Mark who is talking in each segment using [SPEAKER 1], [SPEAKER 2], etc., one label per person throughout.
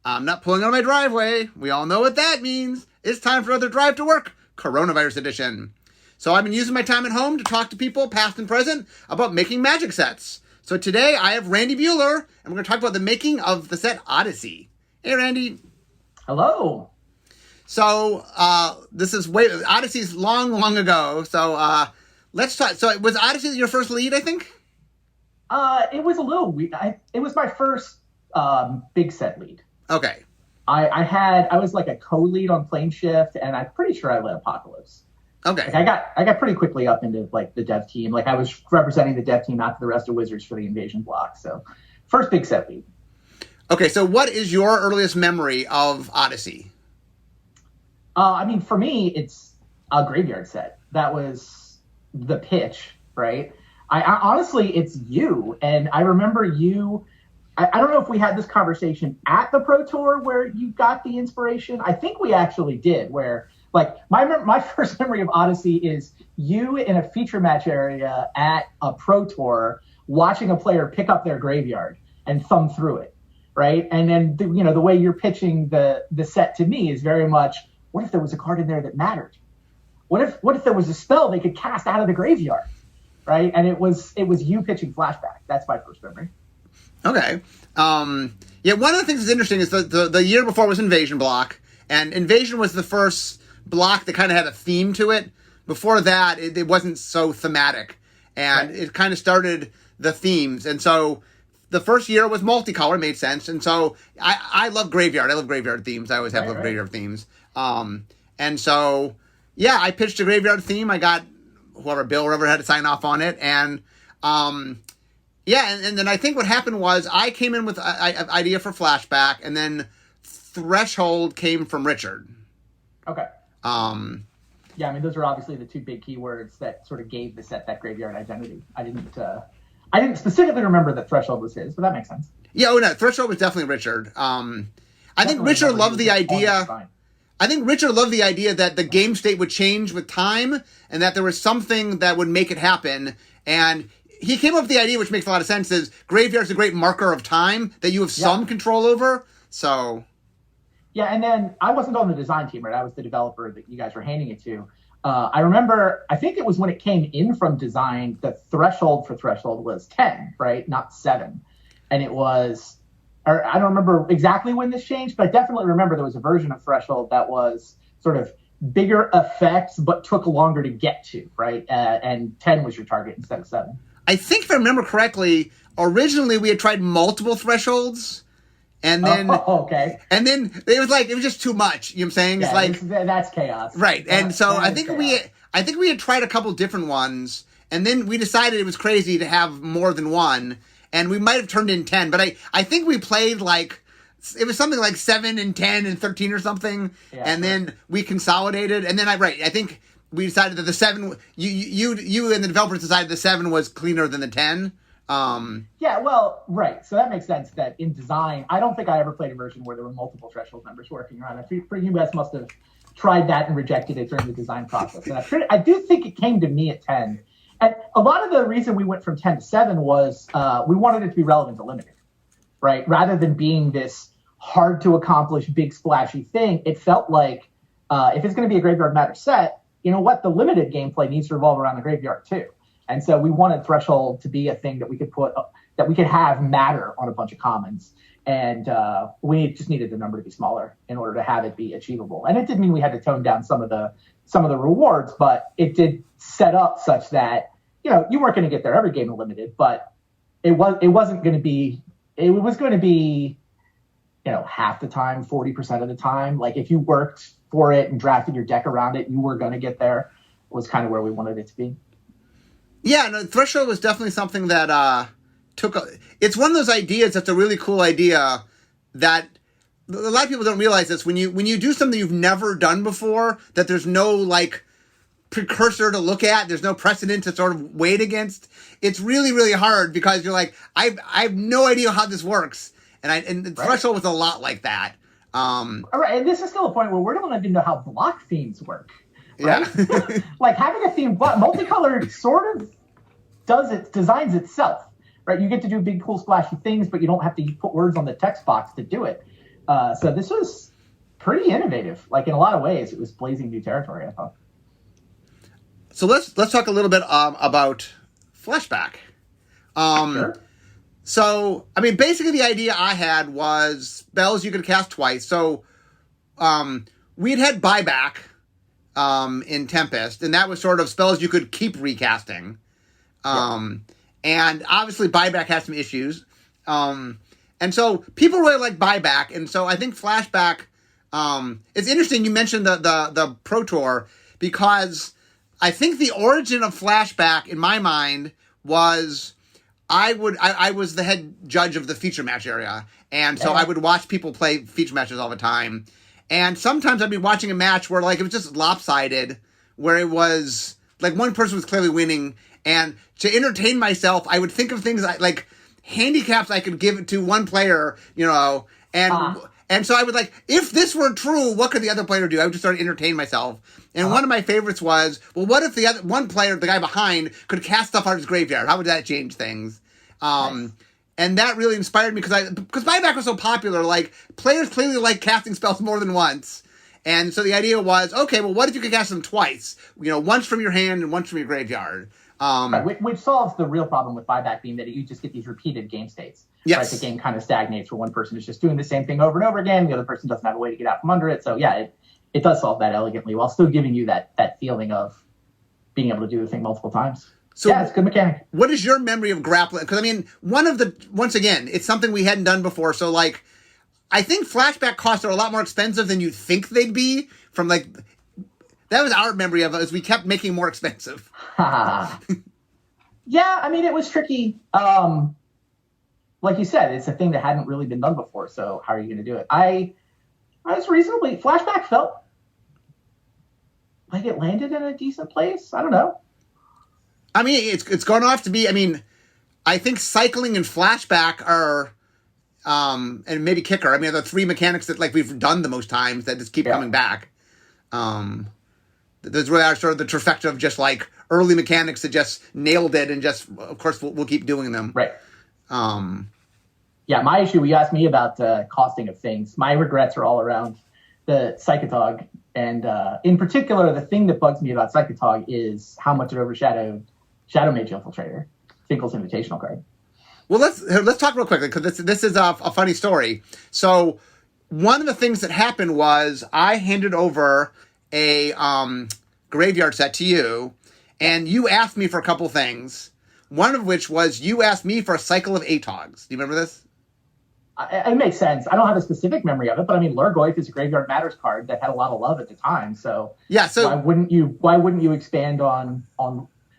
[SPEAKER 1] I'm not pulling out of my driveway. We all know what that means. It's time for another Drive to Work, Coronavirus Edition. So I've been using my time at home to talk to people, past and present, about making magic sets. So today I have Randy Buehler, and we're going to talk about the making of the set Odyssey. Hey, Randy.
[SPEAKER 2] Hello.
[SPEAKER 1] So this is Odyssey's long ago. So let's talk. So was Odyssey your first lead, I think?
[SPEAKER 2] It was a little weird. It was my first big set lead.
[SPEAKER 1] Okay.
[SPEAKER 2] I was like a co-lead on Plane Shift, and I'm pretty sure I led Apocalypse.
[SPEAKER 1] Okay.
[SPEAKER 2] Like I got pretty quickly up into like the dev team. Like I was representing the dev team after the rest of Wizards for the Invasion block. So first big set lead.
[SPEAKER 1] Okay, so what is your earliest memory of Odyssey?
[SPEAKER 2] For me, it's a graveyard set. That was the pitch, right? I honestly, it's you. And I remember you. I don't know if we had this conversation at the Pro Tour where you got the inspiration. I think we actually did, where like my first memory of Odyssey is you in a feature match area at a Pro Tour watching a player pick up their graveyard and thumb through it, right? And then the way you're pitching the set to me is very much, what if there was a card in there that mattered? What if there was a spell they could cast out of the graveyard, right? And it was you pitching Flashback. That's my first memory.
[SPEAKER 1] Okay. Yeah, one of the things that's interesting is the year before was Invasion block, and Invasion was the first block that kind of had a theme to it. Before that, it wasn't so thematic, and right. It kind of started the themes. And so the first year was multicolor, made sense. And so I love Graveyard. I love Graveyard themes. I always have loved Graveyard themes. And so, yeah, I pitched a Graveyard theme. I got Bill had to sign off on it. And, yeah, and then I think what happened was I came in with an idea for Flashback, and then Threshold came from Richard.
[SPEAKER 2] Okay. Yeah, those are obviously the two big keywords that sort of gave the set that graveyard identity. I didn't specifically remember that Threshold was his, but that makes sense.
[SPEAKER 1] Yeah, Threshold was definitely Richard. I think Richard loved the idea. I think Richard loved the idea that the game state would change with time, and that there was something that would make it happen. And he came up with the idea, which makes a lot of sense, is Graveyard's a great marker of time that you have some control over. So,
[SPEAKER 2] yeah, and then I wasn't on the design team, right? I was the developer that you guys were handing it to. I remember, I think it was when it came in from design, the threshold for Threshold was 10, right? Not 7. And it was, or I don't remember exactly when this changed, but I definitely remember there was a version of Threshold that was sort of bigger effects, but took longer to get to, right? And 10 was your target instead of 7.
[SPEAKER 1] I think if I remember correctly, originally we had tried multiple thresholds, and then and then it was just too much. You know what I'm saying?
[SPEAKER 2] Yeah,
[SPEAKER 1] it's like
[SPEAKER 2] that's chaos,
[SPEAKER 1] right? And so I think we had tried a couple different ones, and then we decided it was crazy to have more than one, and we might have turned in 10. But I think we played it was something like 7 and 10 and 13 or something, and then we consolidated, and then I think we decided that the 7, you and the developers decided the 7 was cleaner than the 10.
[SPEAKER 2] Yeah, well, right. So that makes sense that in design, I don't think I ever played a version where there were multiple threshold numbers working around. I think you guys must have tried that and rejected it during the design process. And I do think it came to me at 10. And a lot of the reason we went from 10 to 7 was we wanted it to be relevant to limited, right? Rather than being this hard to accomplish, big splashy thing, it felt like if it's going to be a Graveyard Matter set, you know what? The limited gameplay needs to revolve around the graveyard too. And so we wanted Threshold to be a thing that we could have matter on a bunch of commons. And we just needed the number to be smaller in order to have it be achievable. And it didn't mean we had to tone down some of the rewards, but it did set up such that, you weren't going to get there every game in limited, but it was going to be half the time, 40% of the time. Like if you worked for it and drafted your deck around it, you were going to get there. Was kind of where we wanted it to be.
[SPEAKER 1] Yeah, no, Threshold was definitely something that it's one of those ideas that's a really cool idea that a lot of people don't realize this. When you do something you've never done before, that there's no precursor to look at, there's no precedent to sort of weigh it against, it's really, really hard because you're like, I have no idea how this works. And Threshold was a lot like that.
[SPEAKER 2] All right, and this is still a point where we don't even know how block themes work. Right?
[SPEAKER 1] Yeah.
[SPEAKER 2] Like having a theme block, multicolored sort of designs itself, right? You get to do big, cool, splashy things, but you don't have to put words on the text box to do it. So this was pretty innovative. Like, in a lot of ways, it was blazing new territory, I thought.
[SPEAKER 1] So let's talk a little bit about flashback.
[SPEAKER 2] Sure.
[SPEAKER 1] So, I mean, basically the idea I had was spells you could cast twice. So, we'd had buyback in Tempest, and that was sort of spells you could keep recasting. And obviously buyback has some issues. And so people really like buyback, and so I think flashback, it's interesting you mentioned the Pro Tour, because I think the origin of flashback, in my mind, was I was the head judge of the feature match area, and so I would watch people play feature matches all the time. And sometimes I'd be watching a match where, like, it was just lopsided, where it was, like, one person was clearly winning, and to entertain myself, I would think of things like handicaps I could give it to one player, you know, and so I would, like, if this were true, what could the other player do? I would just start to entertain myself. And one of my favorites was, well, what if the other one player, the guy behind, could cast stuff out of his graveyard? How would that change things? Nice. And that really inspired me because buyback was so popular. Like, players clearly like casting spells more than once. And so the idea was, okay, well, what if you could cast them twice? You know, once from your hand and once from your graveyard.
[SPEAKER 2] Right, which solves the real problem with buyback, being that you just get these repeated game states.
[SPEAKER 1] Yes.
[SPEAKER 2] Right, the game kind of stagnates where one person is just doing the same thing over and over again. The other person doesn't have a way to get out from under it. So yeah, it does solve that elegantly while still giving you that feeling of being able to do the thing multiple times. So yeah, it's a good mechanic.
[SPEAKER 1] What is your memory of grappling? Because, I mean, once again, it's something we hadn't done before. So, like, I think flashback costs are a lot more expensive than you think they'd be. From, like, that was our memory of it, as we kept making more expensive.
[SPEAKER 2] Yeah, I mean, it was tricky. Like you said, it's a thing that hadn't really been done before. So how are you going to do it? I was reasonably, flashback felt like it landed in a decent place. I don't know.
[SPEAKER 1] I mean, it's going off to be, I mean, I think cycling and flashback are, and maybe kicker, I mean, the three mechanics that, like, we've done the most times that just keep coming back. Those really are sort of the trifecta of just, like, early mechanics that just nailed it, and just, of course, we'll keep doing them.
[SPEAKER 2] Right. Yeah, my issue, you asked me about costing of things. My regrets are all around the Psychotog. And in particular, the thing that bugs me about Psychotog is how much it overshadowed Shadow Mage Infiltrator, Finkel's Invitational card.
[SPEAKER 1] Well, let's talk real quickly, because this is a funny story. So one of the things that happened was I handed over a graveyard set to you, and you asked me for a couple things. One of which was you asked me for a cycle of Atogs. Do you remember this?
[SPEAKER 2] It makes sense. I don't have a specific memory of it, but I mean, Lurgoyf is a Graveyard Matters card that had a lot of love at the time. So
[SPEAKER 1] yeah. So
[SPEAKER 2] why wouldn't you expand on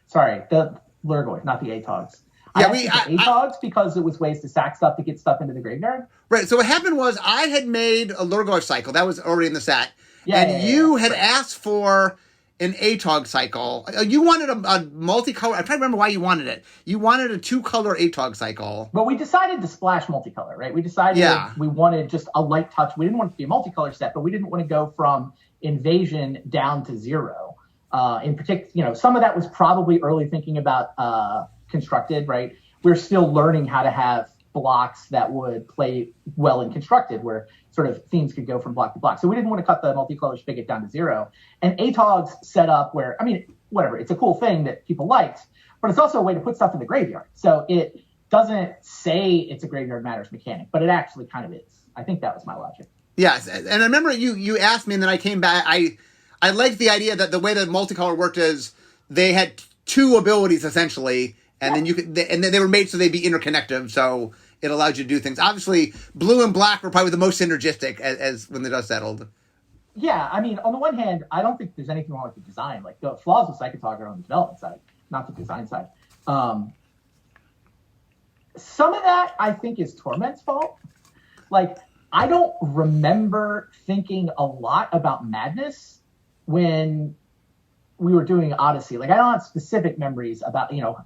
[SPEAKER 2] sorry, the Lurgoyf, not the Atogs?
[SPEAKER 1] Yeah,
[SPEAKER 2] Atogs because it was ways to sack stuff to get stuff into the graveyard.
[SPEAKER 1] Right. So what happened was I had made a Lurgoyf cycle that was already in the set, you had asked for an Atog cycle. You wanted a multicolor. I'm trying to remember why you wanted it. You wanted a 2-color Atog cycle.
[SPEAKER 2] But we decided to splash multicolor, right? We decided we wanted just a light touch. We didn't want it to be a multicolor set, but we didn't want to go from Invasion down to 0. In particular, you know, some of that was probably early thinking about Constructed, right? We're still learning how to have blocks that would play well in Constructed, where sort of themes could go from block to block. So we didn't want to cut the multicolor spigot down to 0. And Atog's set up where, I mean, whatever, it's a cool thing that people liked, but it's also a way to put stuff in the graveyard. So it doesn't say it's a Graveyard Matters mechanic, but it actually kind of is. I think that was my logic.
[SPEAKER 1] Yes, and I remember you asked me, and then I came back. I liked the idea that the way that multicolor worked is they had 2 abilities essentially, and then you could, and then they were made so they'd be interconnective. So it allowed you to do things. Obviously, blue and black were probably the most synergistic as when the dust settled. Yeah,
[SPEAKER 2] I mean, on the one hand, I don't think there's anything wrong with the design. Like, the flaws with Psychotog are on the development side, not the design side. Some of that, I think, is Torment's fault. Like, I don't remember thinking a lot about Madness when we were doing Odyssey. Like, I don't have specific memories about, you know,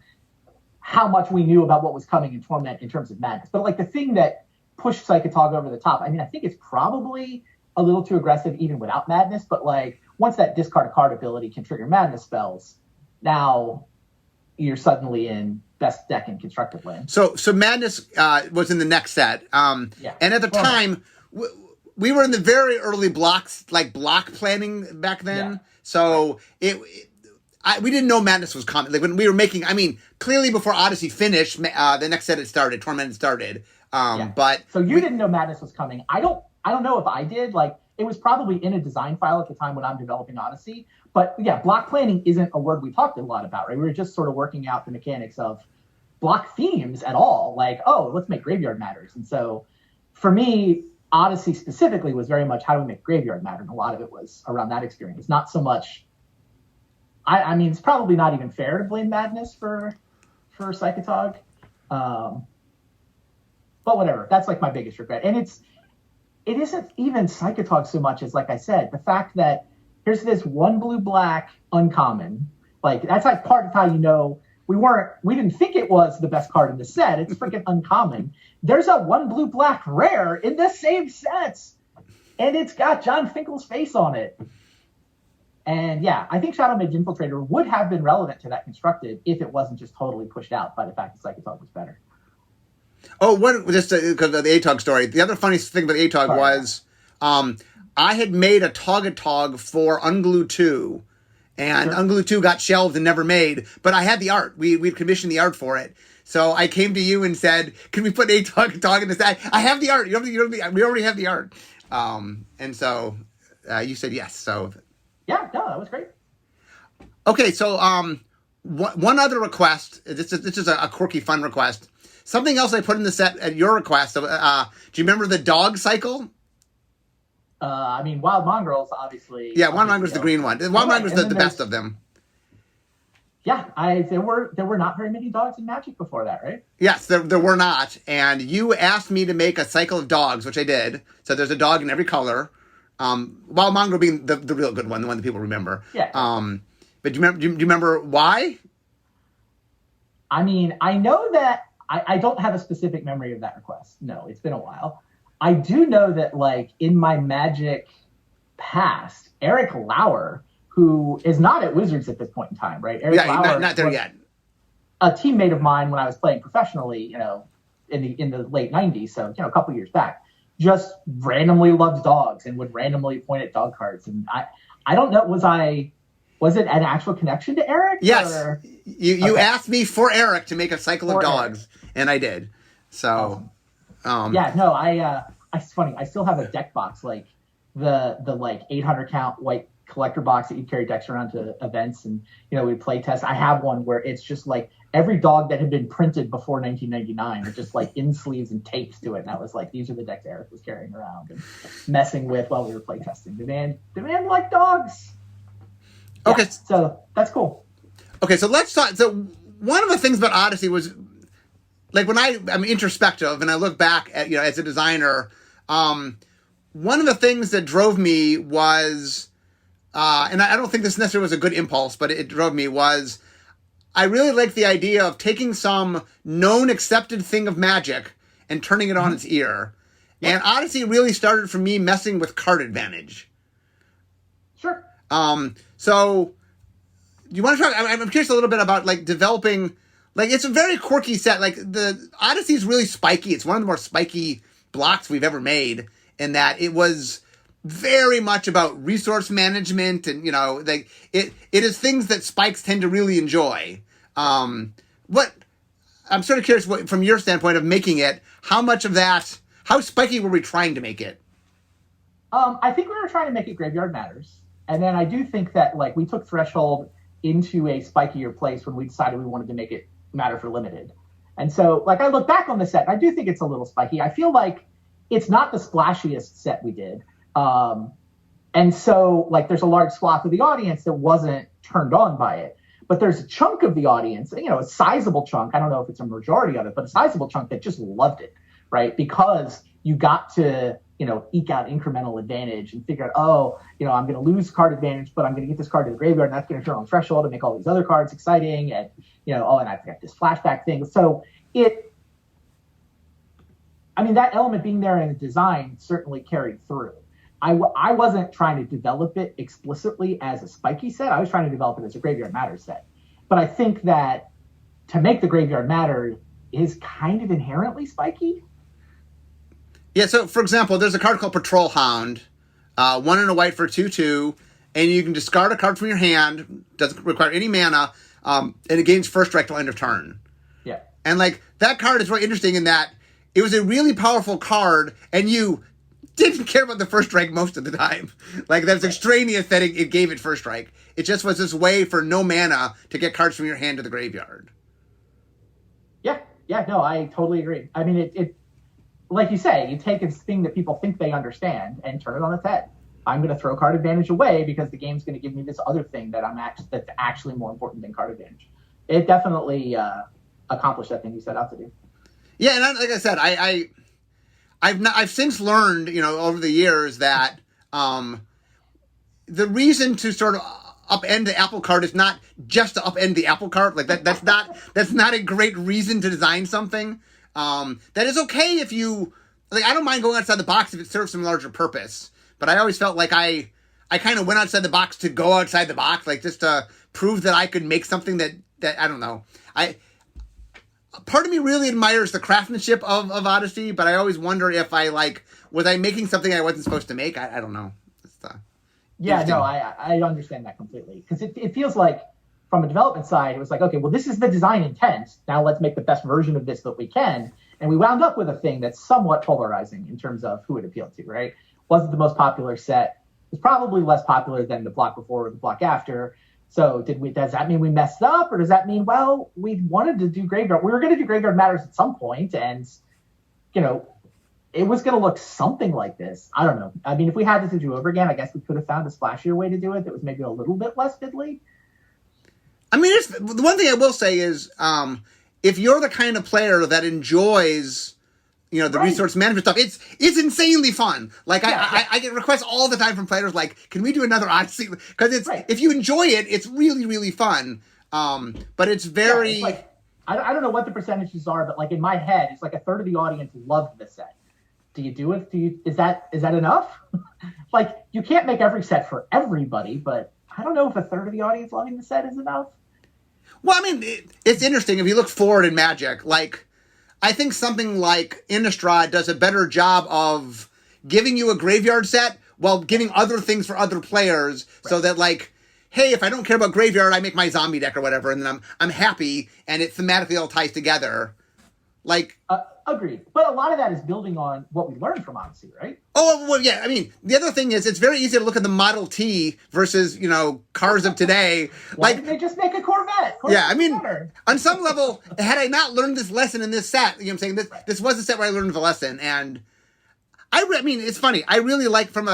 [SPEAKER 2] how much we knew about what was coming in Torment in terms of Madness. But, like, the thing that pushed Psychotog over the top, I mean, I think it's probably a little too aggressive even without Madness, but, like, once that discard a card ability can trigger Madness spells, now you're suddenly in best deck in Constructed Land.
[SPEAKER 1] So Madness was in the next set. And at the time, we were in the very early blocks, like block planning back then.
[SPEAKER 2] Yeah.
[SPEAKER 1] So we didn't know Madness was coming. Like when we were making, I mean, clearly before Odyssey finished, the next set had started, Torment had started. But
[SPEAKER 2] so you didn't know Madness was coming. I don't know if I did. Like it was probably in a design file at the time when I'm developing Odyssey. But yeah, block planning isn't a word we talked a lot about, right? We were just sort of working out the mechanics of block themes at all. Like, oh, let's make Graveyard Matters. And so for me, Odyssey specifically was very much how do we make Graveyard Matter, and a lot of it was around that experience. Not so much. I mean, it's probably not even fair to blame Madness for Psychotog, but whatever. That's like my biggest regret, and it isn't even Psychotog so much as, like I said, the fact that here's this one blue black uncommon. Like that's like part of how you know we didn't think it was the best card in the set. It's freaking uncommon. There's a one blue black rare in the same sets, and it's got John Finkel's face on it. And yeah, I think Shadow Mage Infiltrator would have been relevant to that constructed if it wasn't just totally pushed out by the fact that Psychotog was better.
[SPEAKER 1] Oh, just because of the ATOG story. The other funny thing about the ATOG was I had made a Tog for Unglue 2, and Unglue 2 got shelved and never made, but I had the art. We'd commissioned the art for it. So I came to you and said, can we put ATOG in this? I have the art. We already have the art. And so you said yes. So
[SPEAKER 2] yeah, no, that was great.
[SPEAKER 1] Okay, so one other request. This is a quirky, fun request. Something else I put in the set at your request. Do you remember the dog cycle?
[SPEAKER 2] I mean, Wild Mongrel's obviously.
[SPEAKER 1] Yeah, Wild Mongrel's the green one. Wild Mongrel's the best of them.
[SPEAKER 2] Yeah, there were not very many dogs in Magic before that, right?
[SPEAKER 1] Yes, there were not. And you asked me to make a cycle of dogs, which I did. So there's a dog in every color. Wild Mongrel being the real good one, the one that people remember.
[SPEAKER 2] Yeah.
[SPEAKER 1] But do you remember why?
[SPEAKER 2] I mean, I know that I don't have a specific memory of that request. No, it's been a while. I do know that, like, in my Magic past, Eric Lauer, who is not at Wizards at this point in time, right? Eric Lauer
[SPEAKER 1] not there yet.
[SPEAKER 2] A teammate of mine when I was playing professionally, in the late 90s, so, a couple years back, just randomly loved dogs and would randomly point at dog cards. And I don't know, was it an actual connection to Eric?
[SPEAKER 1] Yes. You asked me for Eric to make a cycle of dogs, and I did. So,
[SPEAKER 2] awesome. It's funny. I still have a deck box, like the like 800 count white collector box that you carry decks around to events, and we play test. I have one where it's just like every dog that had been printed before 1999 are just like in sleeves and tapes to it. And I was like, these are the decks Eric was carrying around and messing with while we were play testing. The man liked dogs.
[SPEAKER 1] Okay,
[SPEAKER 2] so that's cool.
[SPEAKER 1] Okay, so let's talk. So one of the things about Odyssey was, like, when I'm introspective and I look back at, as a designer, one of the things that drove me was, and I don't think this necessarily was a good impulse, but it drove me, was I really liked the idea of taking some known accepted thing of Magic and turning it on its ear. Yeah. And Odyssey really started for me messing with card advantage.
[SPEAKER 2] Sure.
[SPEAKER 1] So do you want to talk? I'm curious a little bit about, like, developing, like, it's a very quirky set. Like, the Odyssey is really spiky. It's one of the more spiky blocks we've ever made, in that it was very much about resource management and, like, it is things that spikes tend to really enjoy. I'm sort of curious from your standpoint of making it, how spiky were we trying to make it?
[SPEAKER 2] I think we were trying to make it Graveyard Matters. And then I do think that, like, we took Threshold into a spikier place when we decided we wanted to make it Matter for Limited. And so, like, I look back on the set, I do think it's a little spiky. I feel like it's not the splashiest set we did. And so, like, there's a large swath of the audience that wasn't turned on by it. But there's a chunk of the audience, a sizable chunk, I don't know if it's a majority of it, but a sizable chunk that just loved it, right? Because you got to, eke out incremental advantage and figure out, I'm going to lose card advantage, but I'm going to get this card to the graveyard, and that's going to turn on Threshold and make all these other cards exciting. And, and I've got this flashback thing. So that element being there in the design certainly carried through. I wasn't trying to develop it explicitly as a spiky set. I was trying to develop it as a Graveyard Matter set. But I think that to make the Graveyard Matter is kind of inherently spiky.
[SPEAKER 1] Yeah, so for example, there's a card called Patrol Hound, 1 and a white for 2/2, and you can discard a card from your hand, doesn't require any mana, and it gains first strike till end of turn.
[SPEAKER 2] Yeah.
[SPEAKER 1] And like that card is really interesting in that it was a really powerful card, and you didn't care about the first strike most of the time. Like that's extraneous that it gave it first strike. It just was this way for no mana to get cards from your hand to the graveyard.
[SPEAKER 2] Yeah, no, I totally agree. I mean, it like you say, you take this thing that people think they understand and turn it on its head. I'm going to throw card advantage away because the game's going to give me this other thing that's actually more important than card advantage. It definitely accomplished that thing you set out to do.
[SPEAKER 1] Yeah, and like I said, I've since learned, over the years that the reason to sort of upend the apple cart is not just to upend the apple cart. Like that's not a great reason to design something. That is okay if you like. I don't mind going outside the box if it serves some larger purpose. But I always felt like I kind of went outside the box to go outside the box, like just to prove that I could make something that I don't know. Part of me really admires the craftsmanship of Odyssey, but I always wonder if was I making something I wasn't supposed to make? I don't know.
[SPEAKER 2] Yeah, no, I understand that completely. Because it feels like from a development side, it was like, okay, well, this is the design intent. Now let's make the best version of this that we can. And we wound up with a thing that's somewhat polarizing in terms of who it appealed to, right? Wasn't the most popular set. It was probably less popular than the block before or the block after. So does that mean we messed up? Or does that mean, well, we wanted to do Graveyard. We were going to do Graveyard Matters at some point, and, it was going to look something like this. I don't know. I mean, if we had to do over again, I guess we could have found a splashier way to do it that was maybe a little bit less fiddly.
[SPEAKER 1] I mean, the one thing I will say is if you're the kind of player that enjoys, the resource management stuff, it's insanely fun. Like, I get requests all the time from players like, can we do another Odyssey? Because if you enjoy it, it's really, really fun. But it's very...
[SPEAKER 2] Yeah, it's like, I don't know what the percentages are, but like in my head, it's like a third of the audience loved the set. Do you do it? Is that enough? Like, you can't make every set for everybody, but I don't know if a third of the audience loving the set is enough.
[SPEAKER 1] Well, I mean, it's interesting. If you look forward in Magic, like, I think something like Innistrad does a better job of giving you a graveyard set while giving other things for other players, so that, like, hey, if I don't care about graveyard, I make my zombie deck or whatever, and then I'm happy, and it thematically all ties together. Like...
[SPEAKER 2] Agreed. But a lot of that is building on what we learned from Odyssey, right?
[SPEAKER 1] Oh, well, yeah. I mean, the other thing is it's very easy to look at the Model T versus, cars of today.
[SPEAKER 2] Why didn't they just make a Corvette?
[SPEAKER 1] Yeah, I mean, on some level, had I not learned this lesson in this set, I'm saying? This was a set where I learned the lesson. And I mean, it's funny. I really like from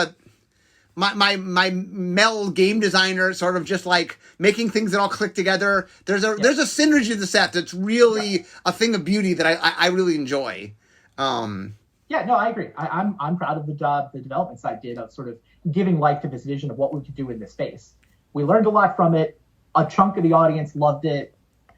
[SPEAKER 1] my Mel game designer sort of just like making things that all click together. There's a synergy to the set that's really a thing of beauty that I really enjoy.
[SPEAKER 2] Yeah, no, I agree. I'm proud of the job the development side did of sort of giving life to this vision of what we could do in this space. We learned a lot from it. A chunk of the audience loved it.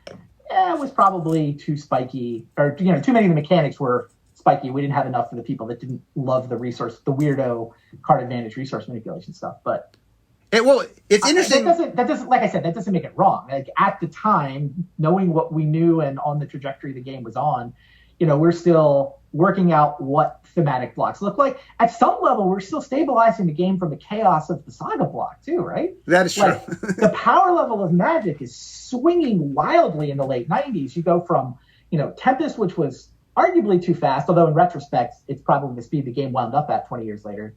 [SPEAKER 2] It was probably too spiky, or too many of the mechanics were spiky. We didn't have enough for the people that didn't love the weirdo card advantage resource manipulation stuff. But
[SPEAKER 1] it's interesting.
[SPEAKER 2] That doesn't, like I said, that doesn't make it wrong. Like at the time, knowing what we knew and on the trajectory the game was on, we're still working out what thematic blocks look like. At some level, we're still stabilizing the game from the chaos of the Saga block too, right?
[SPEAKER 1] That is true.
[SPEAKER 2] Like, the power level of Magic is swinging wildly in the late 90s. You go from, Tempest, which was arguably too fast, although in retrospect, it's probably the speed the game wound up at 20 years later.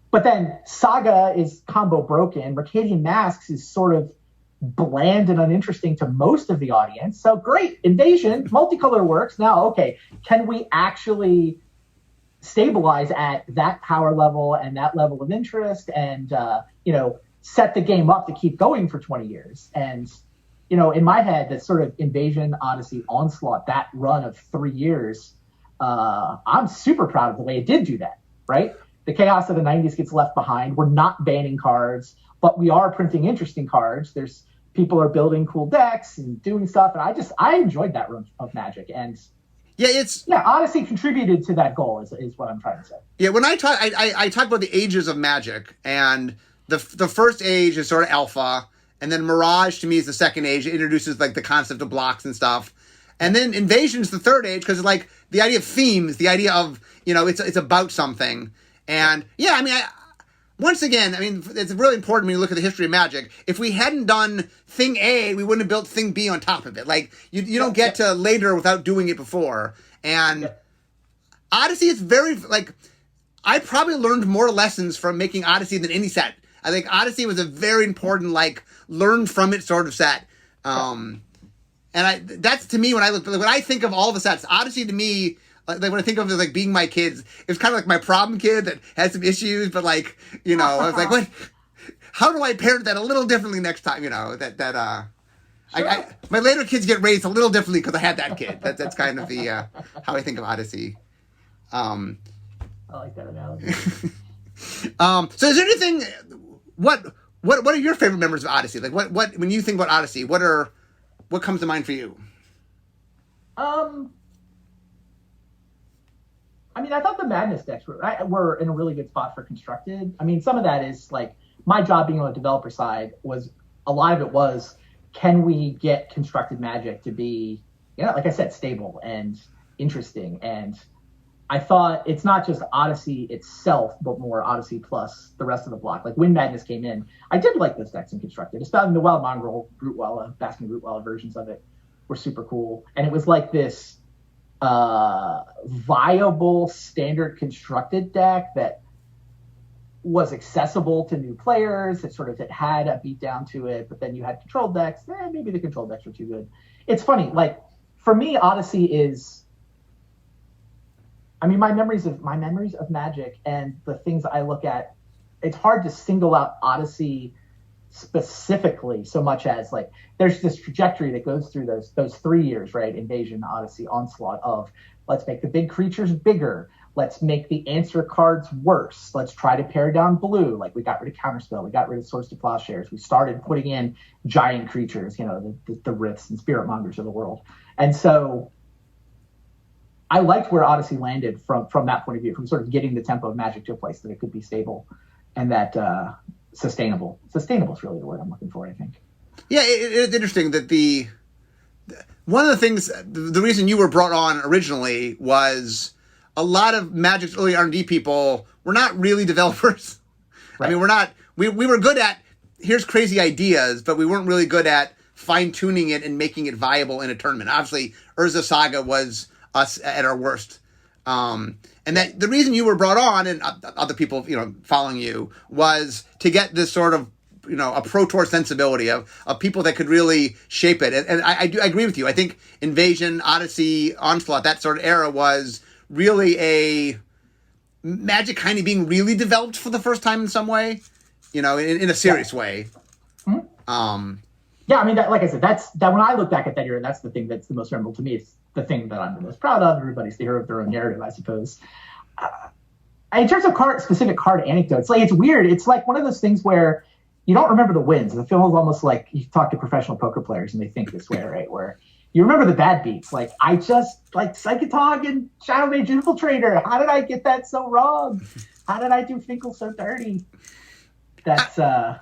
[SPEAKER 2] But then Saga is combo broken. Mercadian Masks is sort of bland and uninteresting to most of the audience. So great, Invasion, multicolor works. Now, okay, can we actually stabilize at that power level and that level of interest and, set the game up to keep going for 20 years? And, in my head, that sort of Invasion, Odyssey, Onslaught, that run of 3 years, I'm super proud of the way it did do that, right? The chaos of the 90s gets left behind. We're not banning cards, but we are printing interesting cards. People are building cool decks and doing stuff, and I enjoyed that run of Magic. And Odyssey contributed to that goal is what I'm trying to say.
[SPEAKER 1] Yeah, when I talk about the ages of Magic, and the first age is sort of alpha, and then Mirage to me is the second age. It introduces like the concept of blocks and stuff. And then Invasion's the third age because like the idea of themes, the idea of, it's about something. And yeah, I mean, once again, I mean, it's really important when you look at the history of Magic. If we hadn't done thing A, we wouldn't have built thing B on top of it. Like, you don't get to later without doing it before. And Odyssey is very, like, I probably learned more lessons from making Odyssey than any set. I think Odyssey was a very important, like, learn from it sort of set. And that's to me when I think of all the sets, Odyssey to me, like when I think of it like being my kids, it was kind of like my problem kid that had some issues, but like, I was like, what? How do I parent that a little differently next time? Sure. My later kids get raised a little differently because I had that kid. That's kind of the how I think of Odyssey.
[SPEAKER 2] I like that analogy.
[SPEAKER 1] So is there anything? What are your favorite members of Odyssey? Like what when you think about Odyssey, what comes to mind for you?
[SPEAKER 2] I mean, I thought the Madness decks were in a really good spot for Constructed. I mean, some of that is like my job being on the developer side was a lot of it was, can we get Constructed Magic to be, like I said, stable and interesting. And I thought it's not just Odyssey itself, but more Odyssey plus the rest of the block. Like when Madness came in, I did like those decks in Constructed, especially the Wild Mongrel, Basking Rootwalla versions of it were super cool. And it was like this viable standard Constructed deck that was accessible to new players. It had a beat down to it, but then you had control decks. Maybe the control decks were too good. It's funny, like for me, Odyssey is, I mean, my memories of Magic and the things I look at, it's hard to single out Odyssey specifically so much as like there's this trajectory that goes through those 3 years, right? Invasion, Odyssey, Onslaught of let's make the big creatures bigger. Let's make the answer cards worse. Let's try to pare down blue. Like we got rid of Counterspell. We got rid of Swords to Plowshares. We started putting in giant creatures, the Riths and Spirit Mongers of the world. And so I liked where Odyssey landed from that point of view, from sort of getting the tempo of Magic to a place that it could be stable and that sustainable. Sustainable is really the word I'm looking for, I think.
[SPEAKER 1] Yeah, it's interesting that one of the things, the reason you were brought on originally was a lot of Magic's early R&D people were not really developers. Right. I mean, we were good at, here's crazy ideas, but we weren't really good at fine-tuning it and making it viable in a tournament. Obviously, Urza Saga was us at our worst. And that the reason you were brought on and other people, following you was to get this sort of, a Pro Tour sensibility of people that could really shape it. And I agree with you. I think Invasion, Odyssey, Onslaught, that sort of era was really a Magic kind of being really developed for the first time in some way, in a serious way.
[SPEAKER 2] Mm-hmm. Yeah, I mean, like I said, that when I look back at that era, that's the thing that's the most memorable to me. It's the thing that I'm the most proud of. Everybody's the hero of their own narrative, I suppose. In terms of specific card anecdotes, like it's weird. It's like one of those things where you don't remember the wins. It feels almost like you talk to professional poker players and they think this way, right? Where you remember the bad beats. Like I just like Psychotog and Shadow Mage Infiltrator. How did I get that so wrong? How did I do Finkel so dirty? That's the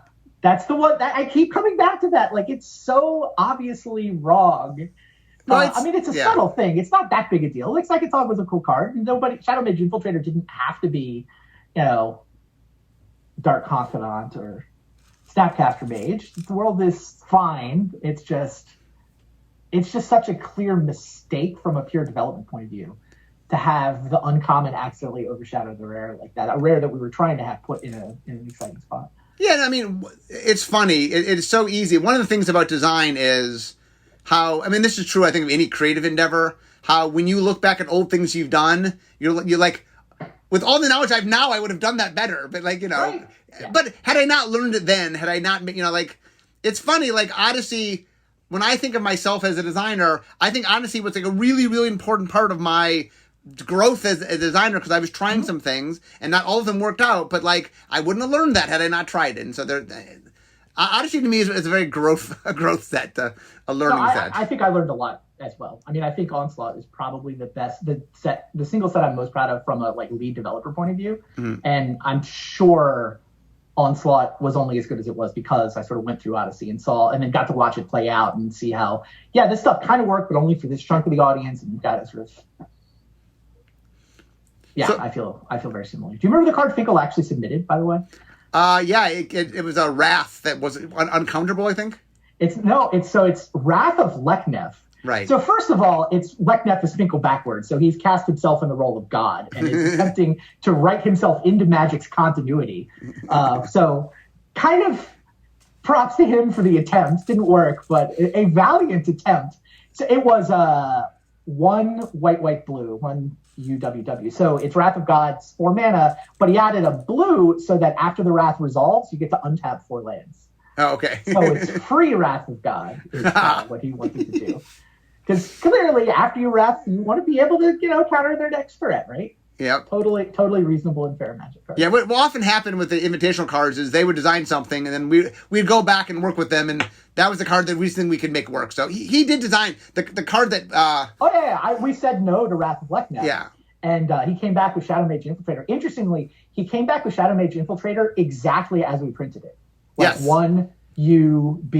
[SPEAKER 2] one that I keep coming back to. That like it's so obviously wrong. I mean, it's a subtle thing. It's not that big a deal. Like Psychotog was a cool card. Shadow Mage Infiltrator didn't have to be, Dark Confidant or Snapcaster Mage. The world is fine. It's just such a clear mistake from a pure development point of view to have the uncommon accidentally overshadow the rare like that. A rare that we were trying to have put in an exciting spot.
[SPEAKER 1] Yeah, I mean, it's funny. It's so easy. One of the things about design is how, I mean, this is true, I think, of any creative endeavor, how when you look back at old things you've done, you're like, with all the knowledge I have now, I would have done that better. But like,
[SPEAKER 2] right. Yeah.
[SPEAKER 1] But had I not learned it then, had I not, like, it's funny, like Odyssey, when I think of myself as a designer, I think Odyssey was like a really, really important part of my growth as a designer because I was trying some things and not all of them worked out, but like, I wouldn't have learned that had I not tried it. And so Odyssey to me is a very growth set, a learning set.
[SPEAKER 2] I think I learned a lot as well. I mean, I think Onslaught is probably the best, the single set I'm most proud of from a like lead developer point of view. Mm-hmm. And I'm sure Onslaught was only as good as it was because I sort of went through Odyssey and saw, and then got to watch it play out and see how, yeah, this stuff kind of worked, but only for this chunk of the audience, and you've got to sort of, yeah, so, I feel very similar. Do you remember the card Finkel actually submitted, by the way?
[SPEAKER 1] Yeah, it was a Wrath that was uncomfortable, I think.
[SPEAKER 2] It's Wrath of Leknev.
[SPEAKER 1] Right.
[SPEAKER 2] So first of all, it's Leknev is Finkel backwards, so he's cast himself in the role of God and is attempting to write himself into Magic's continuity. So kind of props to him for the attempt. Didn't work, but a valiant attempt. So it was 1 white, blue, 1 UWW. So it's Wrath of God's 4 mana, but he added a blue so that after the Wrath resolves, you get to untap 4 lands.
[SPEAKER 1] Oh, okay.
[SPEAKER 2] So it's free Wrath of God is what he wanted to do. Because clearly, after you Wrath, you want to be able to, counter their next threat, right?
[SPEAKER 1] Yep.
[SPEAKER 2] Totally reasonable and fair Magic cards.
[SPEAKER 1] Yeah, what often happened with the invitational cards is they would design something, and then we'd go back and work with them, and that was the card that we think we could make work. So he did design the card that...
[SPEAKER 2] we said no to Wrath of Leknev.
[SPEAKER 1] Yeah.
[SPEAKER 2] And he came back with Shadow Mage Infiltrator. Interestingly, he came back with Shadow Mage Infiltrator exactly as we printed it.
[SPEAKER 1] Yes.
[SPEAKER 2] 1 UB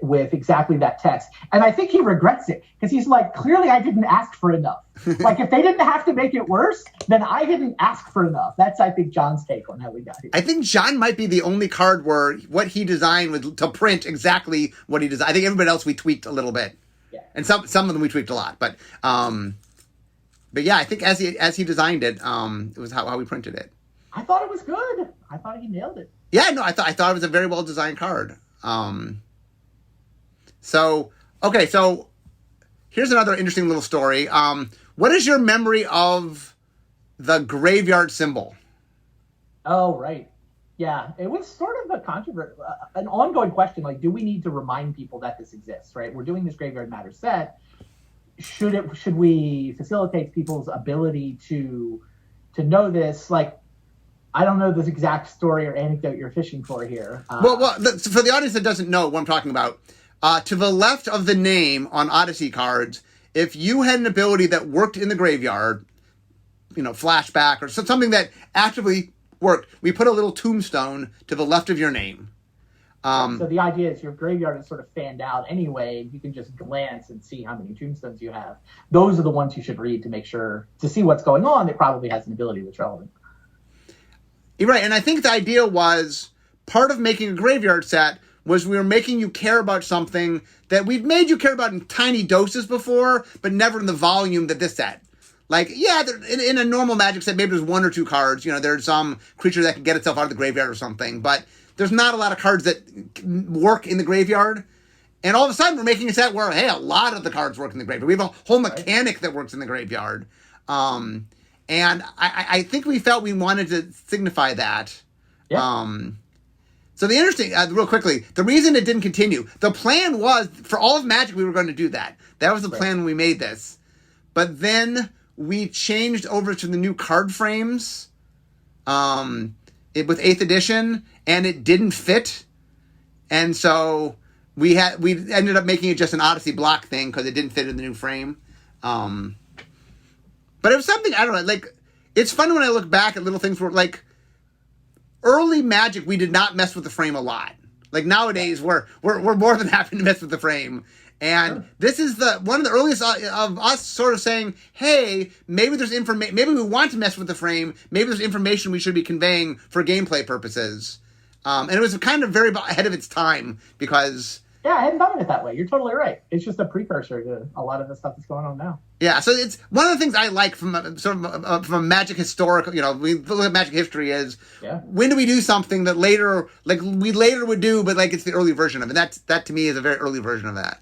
[SPEAKER 2] with exactly that text. And I think he regrets it because he's like, clearly I didn't ask for enough. Like, if they didn't have to make it worse, then I didn't ask for enough. That's, I think, John's take on how we got here.
[SPEAKER 1] I think John might be the only card where what he designed was to print exactly what he designed. I think everybody else we tweaked a little bit.
[SPEAKER 2] Yeah.
[SPEAKER 1] And some of them we tweaked a lot. But yeah, I think as he designed it, it was how we printed it.
[SPEAKER 2] I thought it was good. I thought he nailed it.
[SPEAKER 1] Yeah, no, I thought it was a very well designed card. So here's another interesting little story. What is your memory of the graveyard symbol?
[SPEAKER 2] Oh, right. Yeah, it was sort of a controversy, an ongoing question. Like, do we need to remind people that this exists, right? We're doing this Graveyard Matter set. Should we facilitate people's ability to know this? Like, I don't know this exact story or anecdote you're fishing for here.
[SPEAKER 1] For the audience that doesn't know what I'm talking about, to the left of the name on Odyssey cards, if you had an ability that worked in the graveyard, flashback or something that actively worked, we put a little tombstone to the left of your name.
[SPEAKER 2] So the idea is your graveyard is sort of fanned out anyway. You can just glance and see how many tombstones you have. Those are the ones you should read to make sure, to see what's going on. It probably has an ability that's relevant.
[SPEAKER 1] You're right, and I think the idea was part of making a graveyard set was we were making you care about something that we've made you care about in tiny doses before, but never in the volume that this set. Like, yeah, in a normal Magic set, maybe there's 1 or 2 cards. There's some creature that can get itself out of the graveyard or something, but there's not a lot of cards that work in the graveyard. And all of a sudden, we're making a set where, hey, a lot of the cards work in the graveyard. We have a whole mechanic that works in the graveyard. And I think we felt we wanted to signify that. Yeah. So the interesting, real quickly, the reason it didn't continue, the plan was, for all of Magic, we were going to do that. That was the plan when we made this. But then we changed over to the new card frames with 8th edition, and it didn't fit. And so we ended up making it just an Odyssey block thing because it didn't fit in the new frame. But it was something, I don't know, like, it's fun when I look back at little things where, like, early Magic, we did not mess with the frame a lot. Like, nowadays, we're more than happy to mess with the frame. And this is one of the earliest of us sort of saying, hey, maybe there's information, maybe we want to mess with the frame, maybe there's information we should be conveying for gameplay purposes. And it was kind of very ahead of its time because...
[SPEAKER 2] Yeah, I hadn't thought of it that way. You're totally right. It's just a precursor to a lot of the stuff that's going on now.
[SPEAKER 1] Yeah, so it's one of the things I like from from a Magic historical, we look at Magic history is when do we do something that later, like we later would do, but like it's the early version of it. That to me is a very early version of that.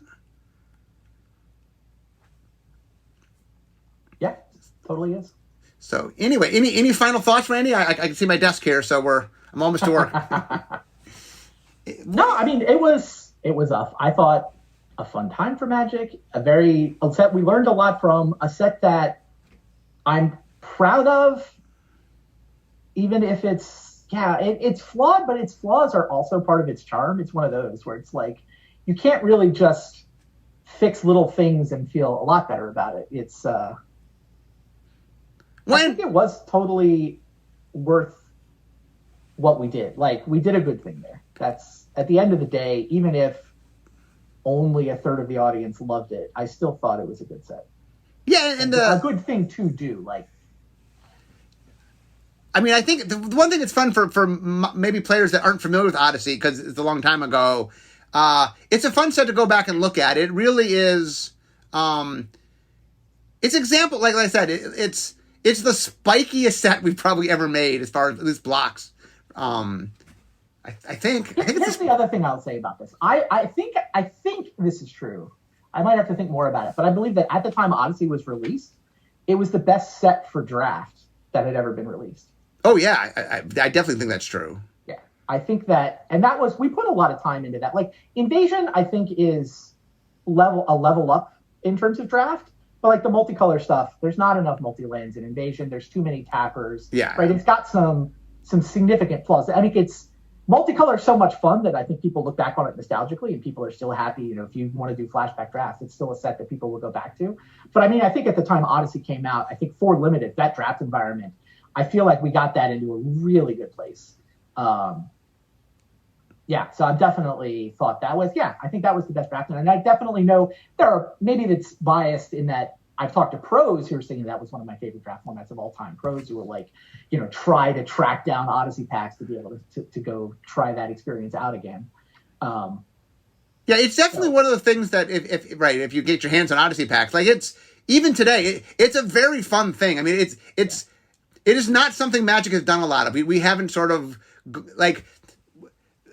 [SPEAKER 2] Yeah, totally is.
[SPEAKER 1] So anyway, any final thoughts, Randy? I can see my desk here, so I'm almost to work.
[SPEAKER 2] No, I mean it was I thought a fun time for Magic, a set we learned a lot from, a set that I'm proud of, even if it's flawed, but its flaws are also part of its charm. It's one of those where it's like you can't really just fix little things and feel a lot better about it. It's I think it was totally worth what we did. Like, we did a good thing there. That's, at the end of the day, even if only a third of the audience loved it, I still thought it was a good set.
[SPEAKER 1] Yeah, and
[SPEAKER 2] a good thing to do. Like,
[SPEAKER 1] I mean, I think the one thing that's fun for maybe players that aren't familiar with Odyssey, because it's a long time ago, it's a fun set to go back and look at. It really is. It's example, like I said, it's the spikiest set we've probably ever made as far as these blocks. I think.
[SPEAKER 2] Here's the other thing I'll say about this. I think this is true. I might have to think more about it, but I believe that at the time Odyssey was released, it was the best set for draft that had ever been released.
[SPEAKER 1] Oh yeah, I definitely think that's true.
[SPEAKER 2] Yeah, I think that, and that was, we put a lot of time into that. Like, Invasion, I think, is a level up in terms of draft. But like the multicolor stuff, there's not enough multi-lands in Invasion. There's too many tappers.
[SPEAKER 1] Yeah.
[SPEAKER 2] Right. It's got some significant flaws. I think multicolor is so much fun that I think people look back on it nostalgically, and people are still happy. You know, if you want to do flashback drafts, it's still a set that people will go back to. But I mean, I think at the time Odyssey came out, I think for Limited, that draft environment, I feel like we got that into a really good place. Yeah, so I definitely thought that was, I think that was the best draft. And I definitely know maybe that's biased in that I've talked to pros who are saying that was one of my favorite draft formats of all time. Pros who were like, you know, try to track down Odyssey packs to be able to go try that experience out again. Yeah,
[SPEAKER 1] it's definitely one of the things that if you get your hands on Odyssey packs, like even today, it's a very fun thing. I mean, it is not something Magic has done a lot of. We haven't sort of like.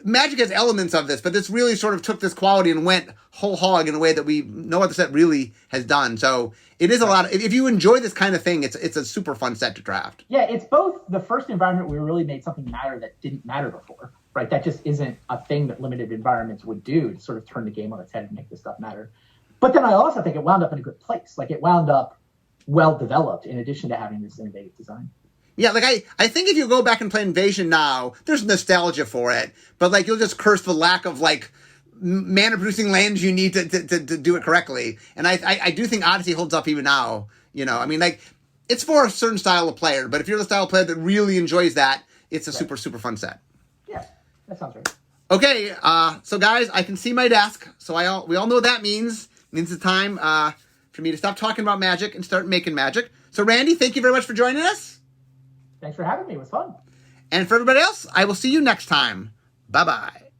[SPEAKER 1] Magic has elements of this, but this really sort of took this quality and went whole hog in a way that no other set really has done. So it is a lot. If you enjoy this kind of thing, it's a super fun set to draft.
[SPEAKER 2] Yeah, it's both the first environment where we really made something matter that didn't matter before, right? That just isn't a thing that limited environments would do, to sort of turn the game on its head and make this stuff matter. But then I also think it wound up in a good place. Like, it wound up well developed in addition to having this innovative design.
[SPEAKER 1] Yeah, like I think if you go back and play Invasion now, there's nostalgia for it, but like you'll just curse the lack of like mana producing lands you need to do it correctly. And I do think Odyssey holds up even now. You know, I mean, like, it's for a certain style of player, but if you're the style of player that really enjoys that, it's a super fun set.
[SPEAKER 2] Yeah, that sounds right.
[SPEAKER 1] Okay, so guys, I can see my desk, so we all know what that means. It means it's time for me to stop talking about Magic and start making Magic. So Randy, thank you very much for joining us.
[SPEAKER 2] Thanks for having me. It was fun.
[SPEAKER 1] And for everybody else, I will see you next time. Bye-bye.